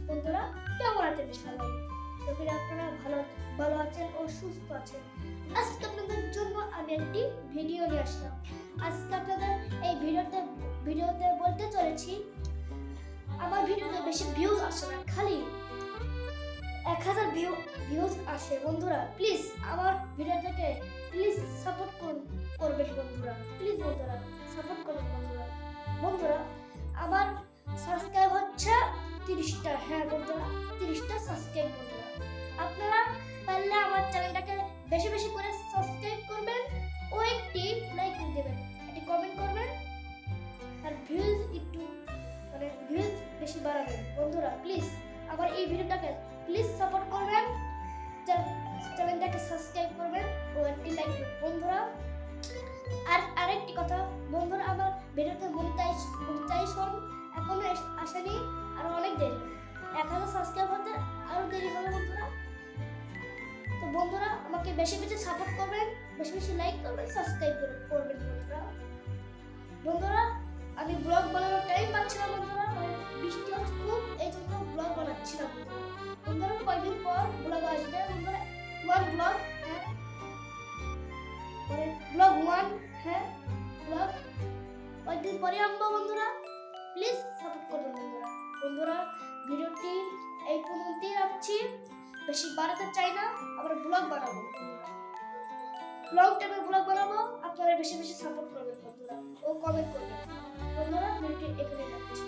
বন্ধুরা কেমন আছেন সবাই? তবে আপনারা ভালো ভালো আছেন ও সুস্থ আছেন। আজকে আপনাদের জন্য আমি একটি ভিডিও নিয়ে আসলাম। আজকে আপনাদের এই ভিডিওতে বলতে চলেছি, আমার ভিডিওতে বেশি ভিউজ আসে না, খালি 1000 ভিউজ আসে। বন্ধুরা প্লিজ আমার ভিডিওটাকে প্লিজ সাপোর্ট করবেন বন্ধুরা, প্লিজ বন্ধুরা সাপোর্ট করবেন বন্ধুরা। বন্ধুরা আমার সাবস্ক্রাইব হচ্ছে 30টা। হ্যাঁ বন্ধুরা 30টা সাবস্ক্রাইব। বন্ধুরা আপনারা পারলে আমার চ্যানেলটাকে বেশি বেশি করে সাবস্ক্রাইব করবেন ও একটি লাইক করে দেবেন, একটি কমেন্ট করবেন আর ভিউজ একটু ভিউজ বেশি বাড়াবেন। বন্ধুরা প্লিজ আমার এই ভিডিওটাকে প্লিজ সাপোর্ট করবেন, চ্যানেলটাকে সাবস্ক্রাইব করবেন ও একটি লাইক করবেন বন্ধুরা। আর আরেকটি কথা বন্ধুরা, আমার ভিডিওতে মনিটাইজেশন এখনো আসেনি, আরো অনেক দেরি, 1000 সাবস্ক্রাইব হতে আরো দেরি হবে বন্ধুরা। তো বন্ধুরা আমাকে বেশি বেশি সাপোর্ট করবেন, বেশি বেশি লাইক করবেন, সাবস্ক্রাইব করবেন বন্ধুরা। বন্ধুরা আমি ব্লগ বানানোর টাইম পাচ্ছি না বন্ধুরা, বৃষ্টি হচ্ছে খুব, এই জন্য ব্লগ বানাচ্ছি না বন্ধুরা। কয়েকদিন পর ব্লগ আসবে বন্ধুরা, ওয়ান ব্লগ, হ্যাঁ ব্লগ 1, হ্যাঁ ব্লগ কয়েকদিন পরে আনবো বন্ধুরা। প্লিজ সাপোর্ট করবেন বন্ধুরা। বন্ধুরা ভিডিওটি এই পর্যন্তই রাখছি, বেশি বাড়াতে চাই না, আবার ব্লগ বানাবো বন্ধুরা, লং টাইমে ব্লগ বানাবো। আপনারা বেশি বেশি সাপোর্ট করবেন বন্ধুরা ও কমেন্ট করবেন বন্ধুরা। ভিডিওটি এখানে রাখছি।